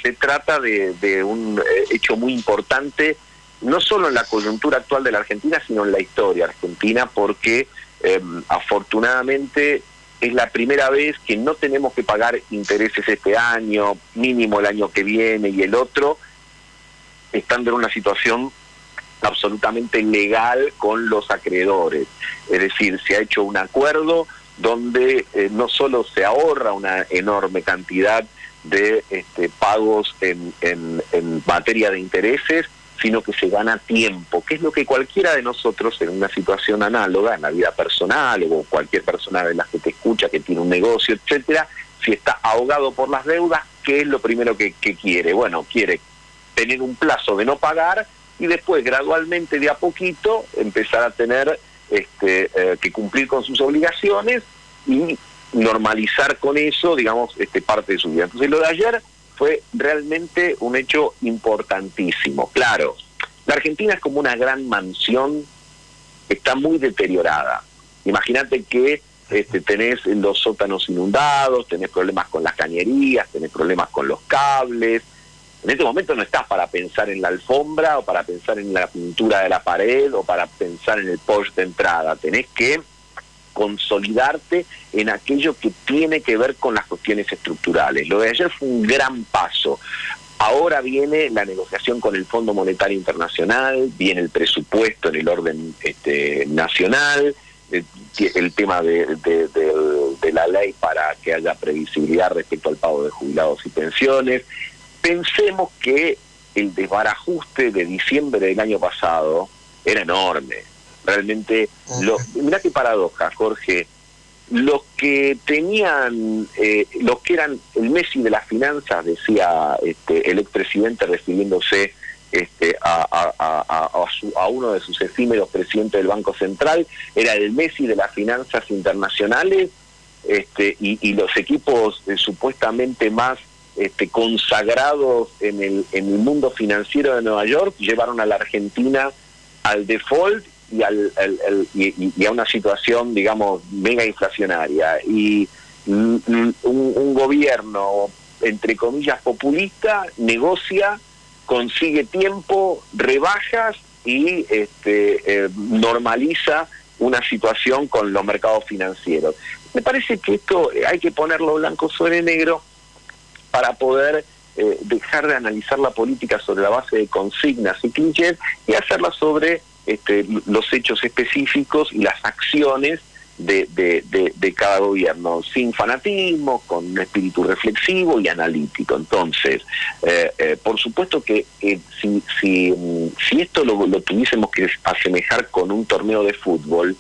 se trata de un hecho muy importante, no solo en la coyuntura actual de la Argentina, sino en la historia argentina, porque afortunadamente es la primera vez que no tenemos que pagar intereses este año, mínimo el año que viene y el otro, estando en una situación absolutamente legal con los acreedores. Es decir, se ha hecho un acuerdo donde no solo se ahorra una enorme cantidad de pagos en materia de intereses, sino que se gana tiempo, que es lo que cualquiera de nosotros en una situación análoga, en la vida personal, o cualquier persona de las que te escucha, que tiene un negocio, etcétera, si está ahogado por las deudas, ¿qué es lo primero que quiere? Bueno, quiere tener un plazo de no pagar y después gradualmente, de a poquito, empezar a tener que cumplir con sus obligaciones y normalizar con eso, digamos, parte de su vida. Entonces lo de ayer fue realmente un hecho importantísimo. Claro, la Argentina es como una gran mansión que está muy deteriorada. Imagínate que tenés los sótanos inundados, tenés problemas con las cañerías, tenés problemas con los cables. En este momento no estás para pensar en la alfombra o para pensar en la pintura de la pared o para pensar en el Porsche de entrada. Tenés que consolidarte en aquello que tiene que ver con las cuestiones estructurales. Lo de ayer fue un gran paso. Ahora viene la negociación con el Fondo Monetario Internacional, viene el presupuesto en el orden nacional, el tema de la ley para que haya previsibilidad respecto al pago de jubilados y pensiones. Pensemos que el desbarajuste de diciembre del año pasado era enorme. Realmente, mirá qué paradoja, Jorge. Los que tenían, los que eran el Messi de las finanzas, decía el expresidente refiriéndose a uno de sus efímeros presidentes del Banco Central, era el Messi de las finanzas internacionales, y los equipos supuestamente más consagrados en el mundo financiero de Nueva York llevaron a la Argentina al default y a una situación, digamos, mega inflacionaria. Y un gobierno, entre comillas, populista, negocia, consigue tiempo, rebajas y normaliza una situación con los mercados financieros. Me parece que esto hay que ponerlo blanco sobre negro para poder dejar de analizar la política sobre la base de consignas y clichés y hacerla sobre los hechos específicos y las acciones de cada gobierno, sin fanatismo, con un espíritu reflexivo y analítico. Entonces, por supuesto que si esto lo tuviésemos que asemejar con un torneo de fútbol,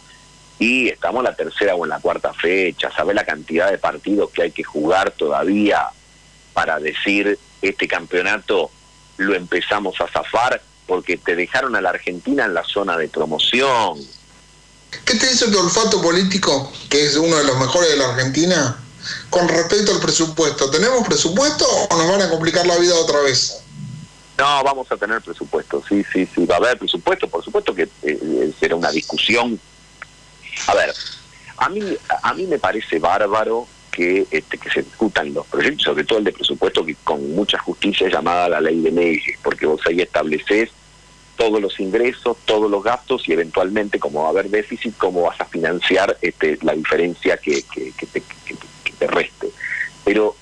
y estamos en la tercera o en la cuarta fecha, ¿sabés la cantidad de partidos que hay que jugar todavía para decir este campeonato lo empezamos a zafar porque te dejaron a la Argentina en la zona de promoción? ¿Qué te dice tu olfato político, que es uno de los mejores de la Argentina, con respecto al presupuesto? ¿Tenemos presupuesto o nos van a complicar la vida otra vez? No, vamos a tener presupuesto, sí, va a haber presupuesto, por supuesto que será una discusión. A ver, a mí me parece bárbaro que se discutan los proyectos, sobre todo el de presupuesto, que con mucha justicia es llamada la ley de leyes, porque vos ahí estableces todos los ingresos, todos los gastos y eventualmente, como va a haber déficit, cómo vas a financiar la diferencia que te reste. Pero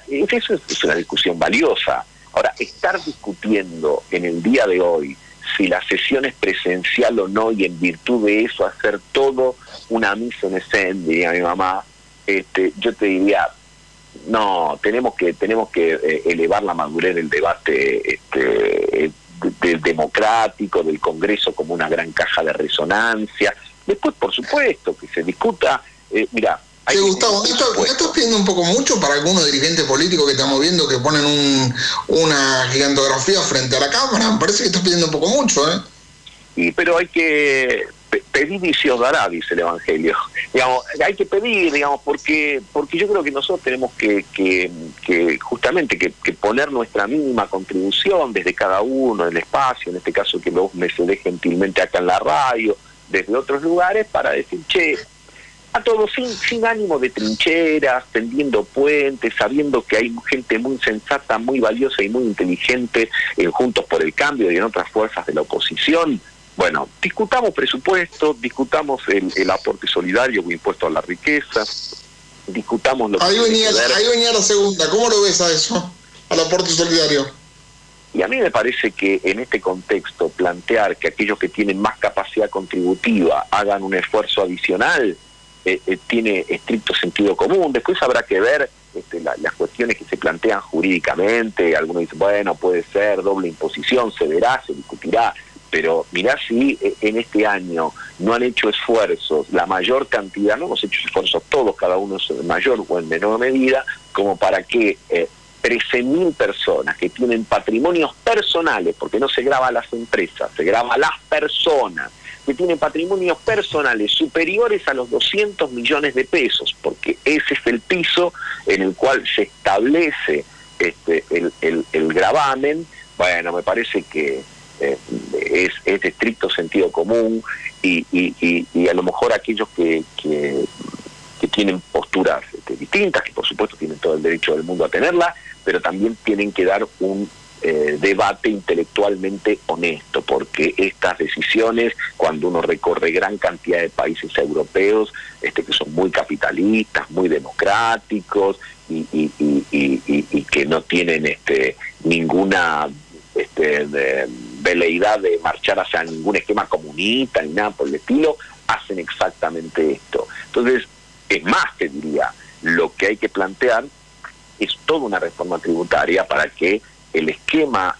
eso es una discusión valiosa. Ahora, estar discutiendo en el día de hoy si la sesión es presencial o no, y en virtud de eso hacer todo una mise en scène, diría mi mamá, yo te diría, no, tenemos que elevar la madurez del debate del democrático, del Congreso como una gran caja de resonancia. Después, por supuesto, que se discuta. Mira, sí, Gustavo, ¿no estás pidiendo un poco mucho para algunos dirigentes políticos que estamos viendo que ponen una gigantografía frente a la Cámara? Me parece que estás pidiendo un poco mucho, ¿eh? Sí, pero hay que pedir y se os dará, dice el Evangelio. Digamos, hay que pedir, digamos, porque yo creo que nosotros tenemos que justamente que poner nuestra mínima contribución desde cada uno, del espacio, en este caso que vos me cedés gentilmente acá en la radio, desde otros lugares, para decir, che, a todos sin ánimo de trincheras, tendiendo puentes, sabiendo que hay gente muy sensata, muy valiosa y muy inteligente en Juntos por el Cambio y en otras fuerzas de la oposición. Bueno, discutamos presupuesto, discutamos el aporte solidario o impuesto a la riqueza, discutamos lo que... Ahí venía la segunda, ¿cómo lo ves a eso, al aporte solidario? Y a mí me parece que en este contexto plantear que aquellos que tienen más capacidad contributiva hagan un esfuerzo adicional tiene estricto sentido común. Después habrá que ver las cuestiones que se plantean jurídicamente. Algunos dicen, bueno, puede ser doble imposición, se verá, se discutirá, pero mirá si en este año no han hecho esfuerzos, la mayor cantidad, no hemos hecho esfuerzos todos, cada uno en mayor o en menor medida, como para que 13.000 personas que tienen patrimonios personales, porque no se graba a las empresas, se graba a las personas, que tienen patrimonios personales superiores a los 200 millones de pesos, porque ese es el piso en el cual se establece el gravamen. Bueno, me parece que es de estricto sentido común y a lo mejor aquellos que tienen posturas distintas, que por supuesto tienen todo el derecho del mundo a tenerla, pero también tienen que dar un debate intelectualmente honesto, porque estas decisiones, cuando uno recorre gran cantidad de países europeos que son muy capitalistas, muy democráticos y que no tienen ninguna veleidad de marchar hacia ningún esquema comunista ni nada por el estilo, hacen exactamente esto. Entonces, es más, te diría, lo que hay que plantear es toda una reforma tributaria para que el esquema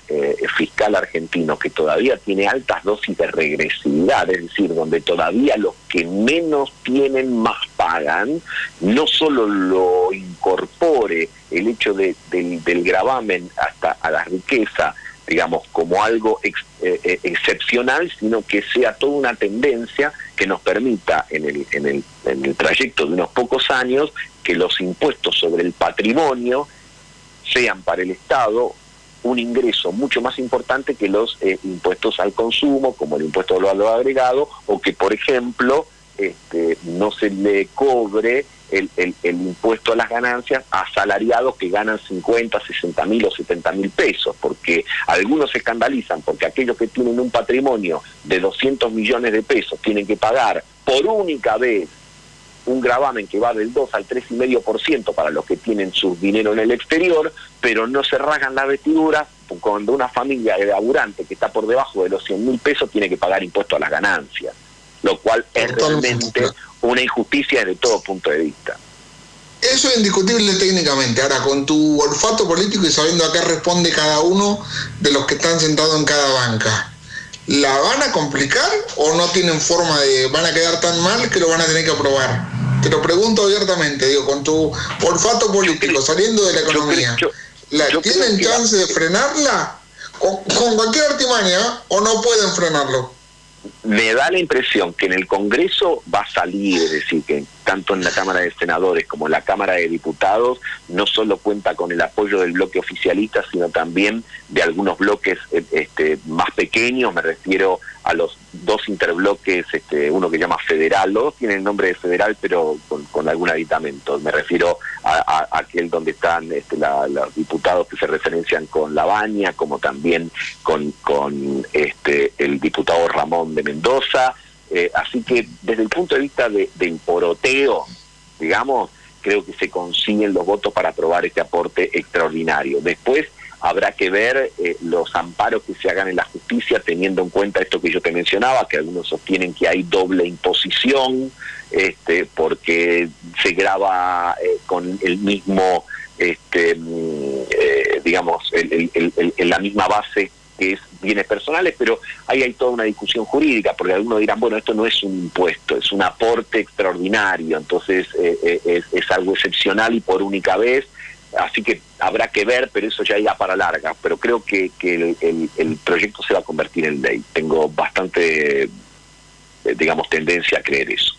fiscal argentino, que todavía tiene altas dosis de regresividad, es decir, donde todavía los que menos tienen más pagan, no solo lo incorpore el hecho del gravamen hasta a la riqueza, digamos, como algo excepcional, sino que sea toda una tendencia que nos permita en el trayecto de unos pocos años que los impuestos sobre el patrimonio sean para el Estado un ingreso mucho más importante que los impuestos al consumo, como el impuesto al valor agregado, o que, por ejemplo, no se le cobre el impuesto a las ganancias a asalariados que ganan 50, 60 mil o 70 mil pesos, porque algunos se escandalizan porque aquellos que tienen un patrimonio de 200 millones de pesos tienen que pagar por única vez un gravamen que va del 2 al 3,5% para los que tienen su dinero en el exterior, pero no se rasgan la vestidura cuando una familia de laburante que está por debajo de los 100.000 pesos tiene que pagar impuesto a las ganancias, lo cual es realmente una injusticia desde todo punto de vista. Eso es indiscutible técnicamente. Ahora, con tu olfato político y sabiendo a qué responde cada uno de los que están sentados en cada banca, ¿la van a complicar o no tienen forma van a quedar tan mal que lo van a tener que aprobar? Te lo pregunto abiertamente, digo, con tu olfato político, saliendo de la economía, ¿tienen chance de frenarla? ¿Con cualquier artimaña o no pueden frenarlo? Me da la impresión que en el Congreso va a salir, es decir, que tanto en la Cámara de Senadores como en la Cámara de Diputados no solo cuenta con el apoyo del bloque oficialista, sino también de algunos bloques más pequeños. Me refiero a los dos interbloques, uno que llama federal, los dos tienen el nombre de federal pero con algún aditamento. Me refiero a aquel donde están los diputados que se referencian con Labaña, como también con el diputado Ramón de Mendoza. Así que desde el punto de vista del poroteo, digamos, creo que se consiguen los votos para aprobar este aporte extraordinario. Después habrá que ver los amparos que se hagan en la justicia, teniendo en cuenta esto que yo te mencionaba, que algunos sostienen que hay doble imposición, porque se grava con el mismo, digamos, en la misma base que es bienes personales, pero ahí hay toda una discusión jurídica, porque algunos dirán, bueno, esto no es un impuesto, es un aporte extraordinario, entonces es algo excepcional y por única vez, así que habrá que ver, pero eso ya irá para larga, pero creo que el proyecto se va a convertir en ley. Tengo bastante, digamos, tendencia a creer eso.